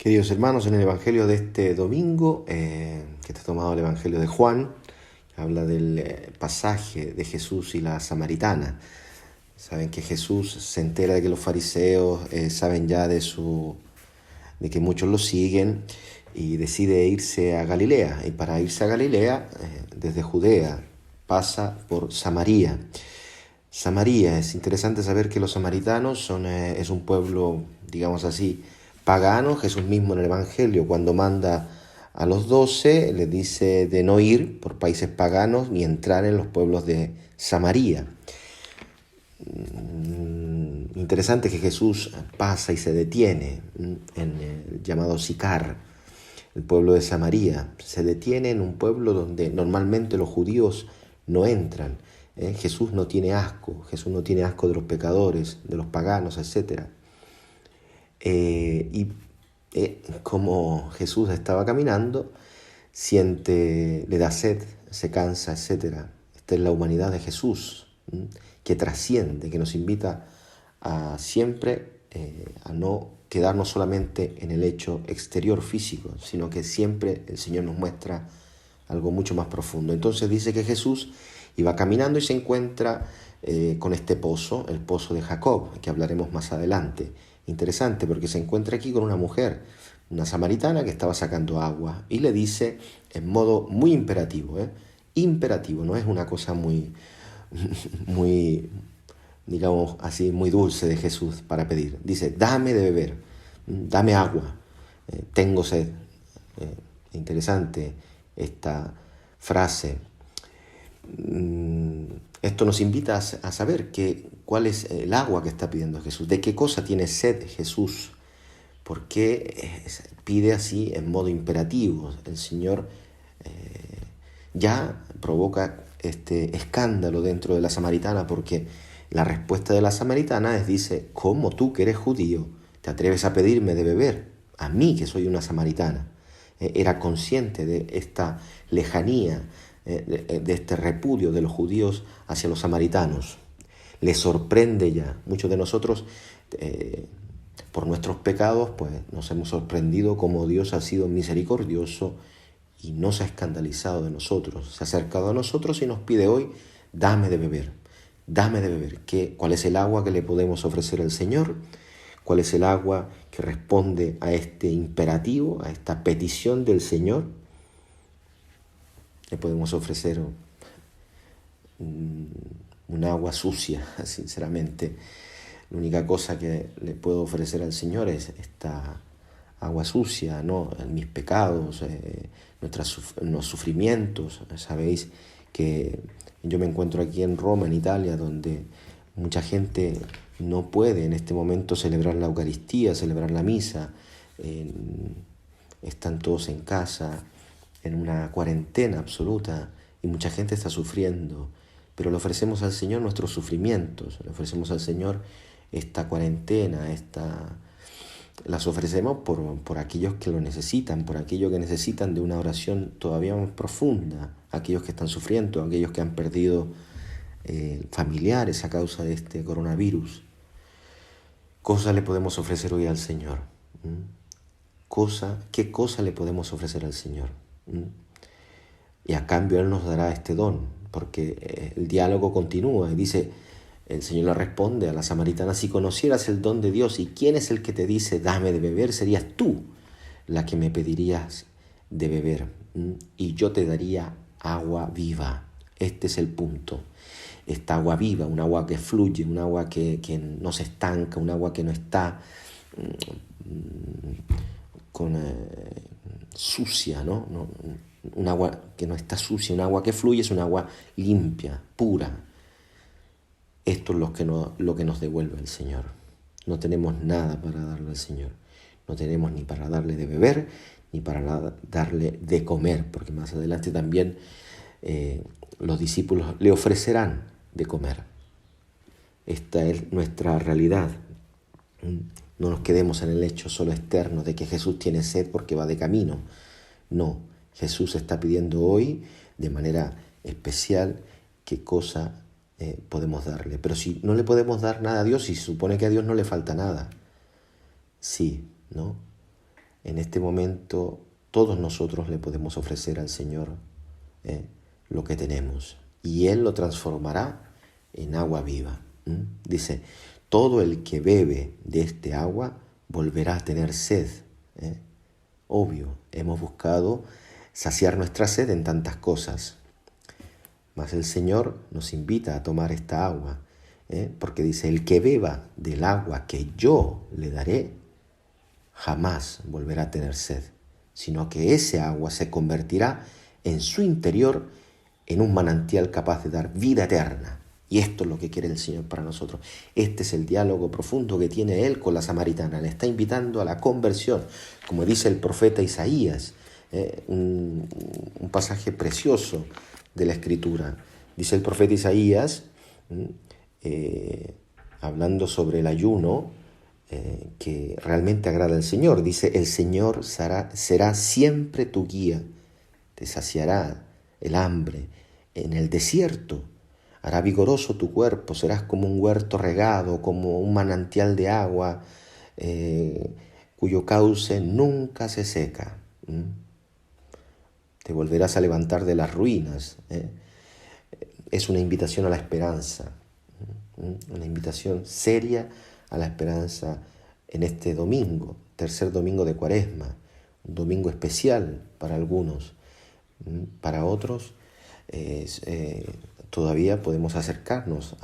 Queridos hermanos, en el Evangelio de este domingo, que está tomado el Evangelio de Juan, que habla del pasaje de Jesús y la samaritana. Saben que Jesús se entera de que los fariseos saben ya de que muchos lo siguen y decide irse a Galilea. Y para irse a Galilea, desde Judea, pasa por Samaria. Samaria, es interesante saber que los samaritanos es un pueblo, digamos así, pagano. Jesús mismo en el Evangelio, cuando manda a los 12, les dice de no ir por países paganos ni entrar en los pueblos de Samaria. Interesante que Jesús pasa y se detiene en el llamado Sicar, el pueblo de Samaria. Se detiene en un pueblo donde normalmente los judíos no entran. Jesús no tiene asco de los pecadores, de los paganos, etc. Como Jesús estaba caminando, le da sed, se cansa, etc. Esta es la humanidad de Jesús, que trasciende, que nos invita a siempre a no quedarnos solamente en el hecho exterior físico, sino que siempre el Señor nos muestra algo mucho más profundo. Entonces dice que Jesús iba caminando y se encuentra con este pozo, el pozo de Jacob, que hablaremos más adelante. Interesante porque se encuentra aquí con una mujer, una samaritana que estaba sacando agua, y le dice en modo muy imperativo, imperativo, no es una cosa muy, digamos así, muy dulce de Jesús para pedir. Dice, dame de beber, dame agua, tengo sed. Interesante esta frase. Esto nos invita a saber cuál es el agua que está pidiendo Jesús, de qué cosa tiene sed Jesús, por qué pide así en modo imperativo. El Señor ya provoca este escándalo dentro de la samaritana, porque la respuesta de la samaritana dice, ¿cómo tú que eres judío te atreves a pedirme de beber? A mí que soy una samaritana. Era consciente de esta lejanía, de este repudio de los judíos hacia los samaritanos. Les sorprende ya. Muchos de nosotros, por nuestros pecados, pues nos hemos sorprendido cómo Dios ha sido misericordioso y no se ha escandalizado de nosotros. Se ha acercado a nosotros y nos pide hoy, dame de beber. Dame de beber. ¿Cuál es el agua que le podemos ofrecer al Señor? ¿Cuál es el agua que responde a este imperativo, a esta petición del Señor? Le podemos ofrecer un agua sucia, sinceramente. La única cosa que le puedo ofrecer al Señor es esta agua sucia, ¿no? Mis pecados, los sufrimientos. Sabéis que yo me encuentro aquí en Roma, en Italia, donde mucha gente no puede en este momento celebrar la Eucaristía, celebrar la misa. Están todos en casa, en una cuarentena absoluta, y mucha gente está sufriendo. Pero le ofrecemos al Señor nuestros sufrimientos, le ofrecemos al Señor esta cuarentena, las ofrecemos por aquellos que lo necesitan, por aquellos que necesitan de una oración todavía más profunda, aquellos que están sufriendo, aquellos que han perdido familiares a causa de este coronavirus. Cosa le podemos ofrecer hoy al Señor. ¿Qué cosa le podemos ofrecer al Señor? Y a cambio Él nos dará este don, porque el diálogo continúa y dice, el Señor le responde a la samaritana, si conocieras el don de Dios y quién es el que te dice dame de beber, serías tú la que me pedirías de beber y yo te daría agua viva. Este es el punto. Esta agua viva, un agua que fluye, un agua que no se estanca, un agua que no está sucia, ¿no? Un agua que no está sucia, un agua que fluye, es un agua limpia, pura. Esto es lo que nos devuelve el Señor. No tenemos nada para darle al Señor. No tenemos ni para darle de beber, ni para darle de comer, porque más adelante también los discípulos le ofrecerán de comer. Esta es nuestra realidad. No nos quedemos en el hecho solo externo de que Jesús tiene sed porque va de camino. No, Jesús está pidiendo hoy de manera especial qué cosa podemos darle. Pero si no le podemos dar nada a Dios, si se supone que a Dios no le falta nada, sí, ¿no? En este momento todos nosotros le podemos ofrecer al Señor lo que tenemos y Él lo transformará en agua viva. Dice, todo el que bebe de este agua volverá a tener sed. Obvio, hemos buscado saciar nuestra sed en tantas cosas, mas el Señor nos invita a tomar esta agua, porque dice, el que beba del agua que yo le daré, jamás volverá a tener sed, sino que ese agua se convertirá en su interior en un manantial capaz de dar vida eterna. Y esto es lo que quiere el Señor para nosotros. Este es el diálogo profundo que tiene Él con la samaritana. Le está invitando a la conversión, como dice el profeta Isaías, un pasaje precioso de la Escritura. Dice el profeta Isaías, hablando sobre el ayuno, que realmente agrada al Señor. Dice, el Señor será siempre tu guía, te saciará el hambre en el desierto, hará vigoroso tu cuerpo, serás como un huerto regado, como un manantial de agua, cuyo cauce nunca se seca. Te volverás a levantar de las ruinas. Es una invitación a la esperanza, una invitación seria a la esperanza en este domingo, tercer domingo de Cuaresma, un domingo especial para algunos, para otros todavía podemos acercarnos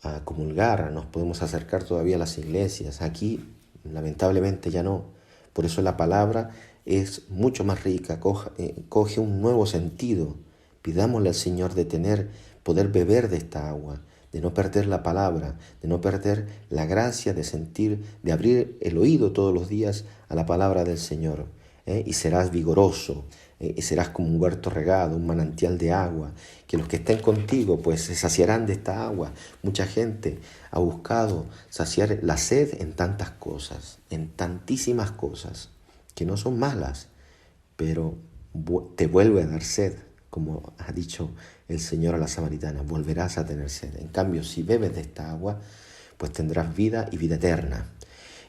a comulgar, nos podemos acercar todavía a las iglesias. Aquí lamentablemente ya no, por eso la palabra es mucho más rica, coge un nuevo sentido. Pidámosle al Señor de poder beber de esta agua, de no perder la palabra, de no perder la gracia de sentir, de abrir el oído todos los días a la palabra del Señor. Y serás vigoroso, y serás como un huerto regado, un manantial de agua, que los que estén contigo pues se saciarán de esta agua. Mucha gente ha buscado saciar la sed en tantas cosas, en tantísimas cosas, que no son malas, pero te vuelve a dar sed, como ha dicho el Señor a la samaritana, volverás a tener sed. En cambio, si bebes de esta agua, pues tendrás vida y vida eterna.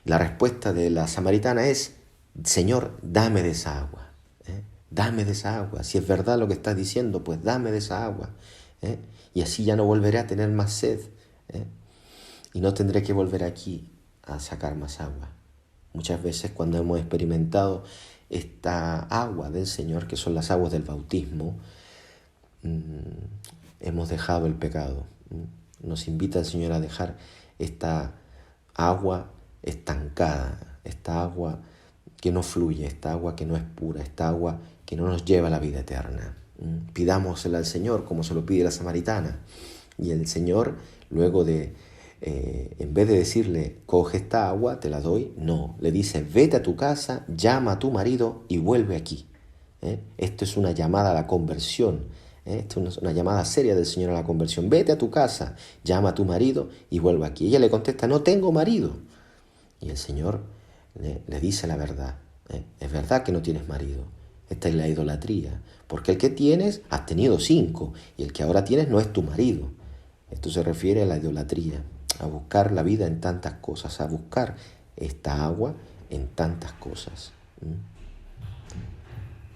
Y la respuesta de la samaritana es, Señor, dame de esa agua, dame de esa agua. Si es verdad lo que estás diciendo, pues dame de esa agua, y así ya no volveré a tener más sed, y no tendré que volver aquí a sacar más agua. Muchas veces cuando hemos experimentado esta agua del Señor, que son las aguas del bautismo, hemos dejado el pecado. Nos invita el Señor a dejar esta agua estancada, esta agua que no fluye, esta agua que no es pura, esta agua que no nos lleva a la vida eterna. Pidámosela al Señor como se lo pide la samaritana. Y el Señor, luego de, en vez de decirle, coge esta agua, te la doy, no, le dice, vete a tu casa, llama a tu marido y vuelve aquí. Esto es una llamada a la conversión. Esto es una llamada seria del Señor a la conversión. Vete a tu casa, llama a tu marido y vuelve aquí. Ella le contesta, no tengo marido. Y el Señor le dice la verdad. Es verdad que no tienes marido. Esta es la idolatría. Porque el que tienes, has tenido 5. Y el que ahora tienes no es tu marido. Esto se refiere a la idolatría. A buscar la vida en tantas cosas. A buscar esta agua en tantas cosas.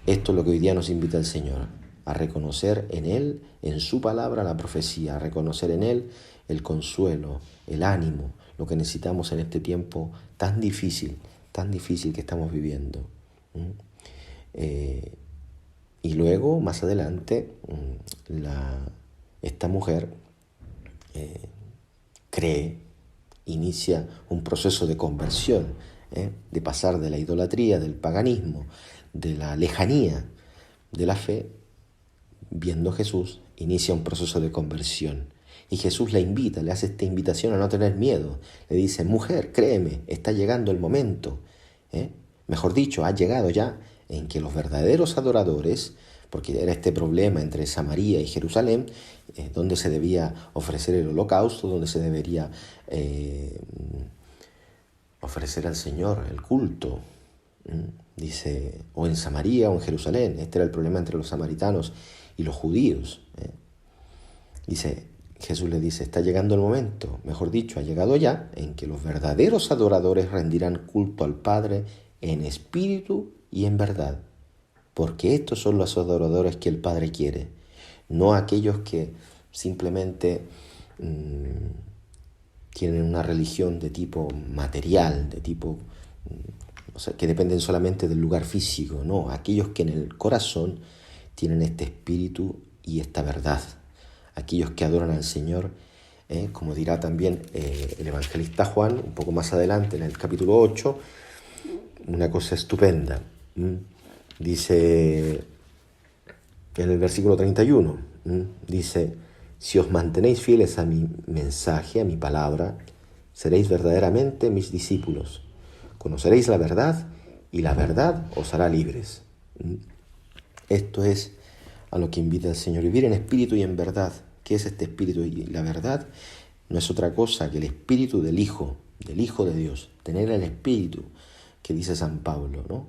Esto es lo que hoy día nos invita el Señor. A reconocer en Él, en su palabra, la profecía. A reconocer en Él el consuelo, el ánimo. Lo que necesitamos en este tiempo tan difícil que estamos viviendo. Y luego, más adelante, esta mujer inicia un proceso de conversión, de pasar de la idolatría, del paganismo, de la lejanía de la fe, viendo a Jesús, inicia un proceso de conversión. Y Jesús la invita, le hace esta invitación a no tener miedo. Le dice, mujer, créeme, está llegando el momento. Mejor dicho, ha llegado ya en que los verdaderos adoradores, porque era este problema entre Samaria y Jerusalén, donde se debía ofrecer el holocausto, donde se debería ofrecer al Señor el culto. Dice, o en Samaria o en Jerusalén. Este era el problema entre los samaritanos y los judíos. Jesús le dice, está llegando el momento, mejor dicho, ha llegado ya, en que los verdaderos adoradores rendirán culto al Padre en espíritu y en verdad, porque estos son los adoradores que el Padre quiere, no aquellos que simplemente tienen una religión de tipo material, de tipo, o sea, que dependen solamente del lugar físico, no, aquellos que en el corazón tienen este espíritu y esta verdad, aquellos que adoran al Señor, como dirá también el evangelista Juan, un poco más adelante en el capítulo 8, una cosa estupenda. Dice en el versículo 31, dice: si os mantenéis fieles a mi mensaje, a mi palabra, seréis verdaderamente mis discípulos. Conoceréis la verdad y la verdad os hará libres. Esto es a lo que invita el Señor, vivir en espíritu y en verdad. ¿Qué es este espíritu y la verdad? No es otra cosa que el espíritu del Hijo de Dios. Tener el espíritu que dice San Pablo, ¿no?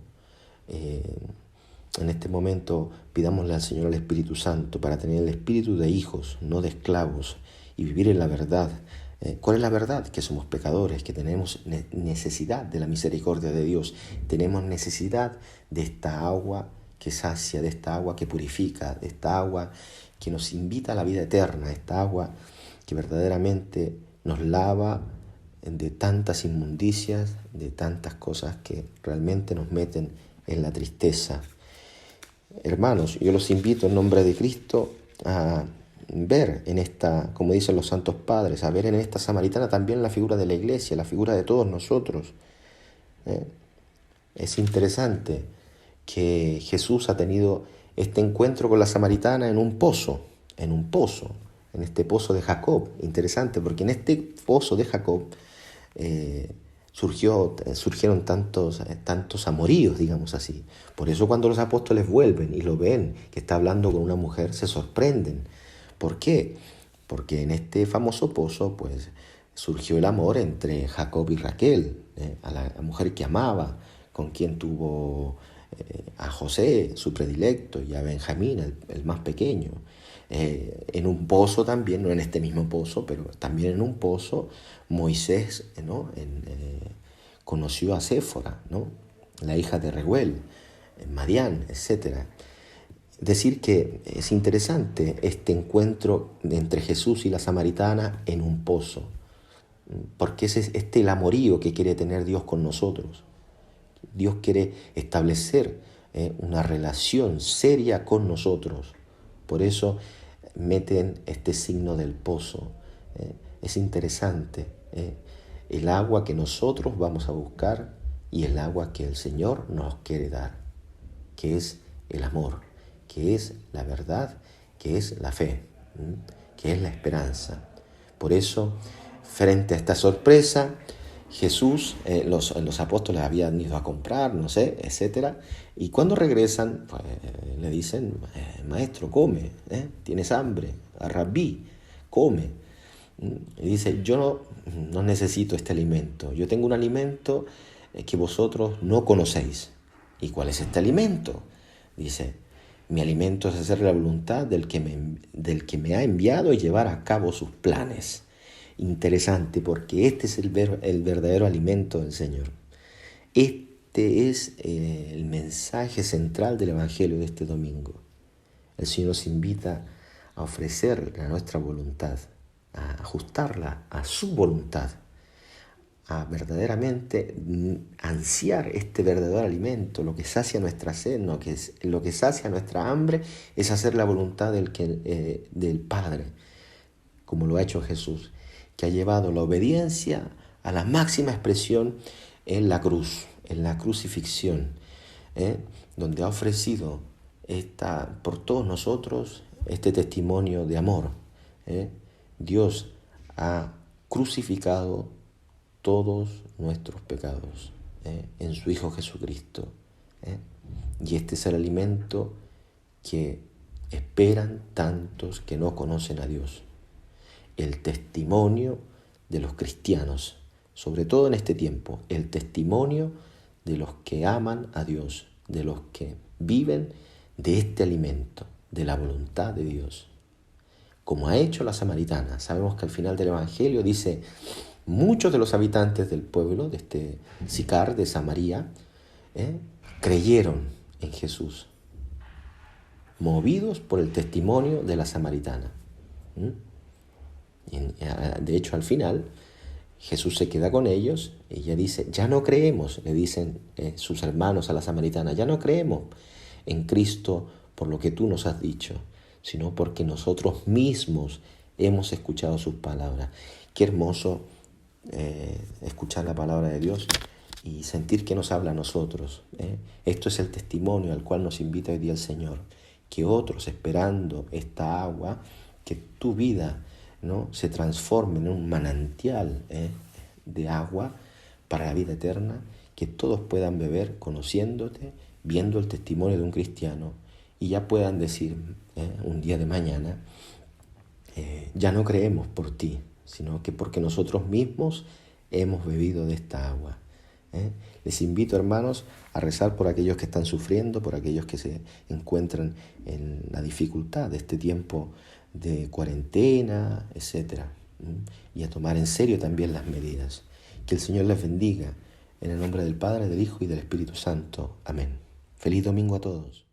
En este momento pidámosle al Señor el Espíritu Santo para tener el espíritu de hijos, no de esclavos, y vivir en la verdad. ¿Cuál es la verdad? Que somos pecadores, que tenemos necesidad de la misericordia de Dios, tenemos necesidad de esta agua que sacia, de esta agua que purifica, de esta agua que nos invita a la vida eterna, esta agua que verdaderamente nos lava de tantas inmundicias, de tantas cosas que realmente nos meten en la tristeza. Hermanos, yo los invito en nombre de Cristo a ver en esta, como dicen los santos padres, a ver en esta samaritana también la figura de la iglesia, la figura de todos nosotros. Es interesante que Jesús ha tenido este encuentro con la samaritana en un pozo, en este pozo de Jacob. Interesante, porque en este pozo de Jacob surgieron tantos amoríos, digamos así. Por eso cuando los apóstoles vuelven y lo ven que está hablando con una mujer, se sorprenden. ¿Por qué? Porque en este famoso pozo pues surgió el amor entre Jacob y Raquel, a la mujer que amaba, con quien tuvo a José, su predilecto, y a Benjamín, el más pequeño. En un pozo también, no en este mismo pozo, pero también en un pozo, Moisés, ¿no? Conoció a Séfora, ¿no? La hija de Reguel, Madián, etc. Decir que es interesante este encuentro entre Jesús y la samaritana en un pozo, porque es el amorío que quiere tener Dios con nosotros. Dios quiere establecer una relación seria con nosotros. Por eso meten este signo del pozo. Es interesante. El agua que nosotros vamos a buscar y el agua que el Señor nos quiere dar, que es el amor, que es la verdad, que es la fe, que es la esperanza. Por eso, frente a esta sorpresa, Jesús, los apóstoles habían ido a comprar, no sé, etc. Y cuando regresan, pues, le dicen: maestro, come, tienes hambre, rabí, come. Y dice: yo no necesito este alimento, yo tengo un alimento que vosotros no conocéis. ¿Y cuál es este alimento? Dice: mi alimento es hacer la voluntad del que me ha enviado y llevar a cabo sus planes. Interesante, porque este es el verdadero alimento del Señor. Este es el mensaje central del Evangelio de este domingo. El Señor nos invita a ofrecer nuestra voluntad, a ajustarla a su voluntad, a verdaderamente ansiar este verdadero alimento, lo que sacia nuestra sed, lo que sacia nuestra hambre, es hacer la voluntad del Padre, como lo ha hecho Jesús, que ha llevado la obediencia a la máxima expresión en la cruz, en la crucifixión, donde ha ofrecido por todos nosotros este testimonio de amor. Dios ha crucificado todos nuestros pecados en su Hijo Jesucristo. Y este es el alimento que esperan tantos que no conocen a Dios. El testimonio de los cristianos, sobre todo en este tiempo, el testimonio de los que aman a Dios, de los que viven de este alimento, de la voluntad de Dios. Como ha hecho la samaritana. Sabemos que al final del Evangelio dice: muchos de los habitantes del pueblo, de este Sicar, de Samaria, creyeron en Jesús, movidos por el testimonio de la samaritana. De hecho, al final, Jesús se queda con ellos y ella dice, ya no creemos, le dicen sus hermanos a la samaritana, ya no creemos en Cristo por lo que tú nos has dicho, sino porque nosotros mismos hemos escuchado sus palabras. Qué hermoso escuchar la palabra de Dios y sentir que nos habla a nosotros. Esto es el testimonio al cual nos invita hoy día el Señor, que otros esperando esta agua, que tu vida, ¿no?, se transforme en un manantial de agua para la vida eterna, que todos puedan beber conociéndote, viendo el testimonio de un cristiano y ya puedan decir un día de mañana, ya no creemos por ti, sino que porque nosotros mismos hemos bebido de esta agua. Les invito, hermanos, a rezar por aquellos que están sufriendo, por aquellos que se encuentran en la dificultad de este tiempo de cuarentena, etc. Y a tomar en serio también las medidas. Que el Señor les bendiga. En el nombre del Padre, del Hijo y del Espíritu Santo. Amén. Feliz domingo a todos.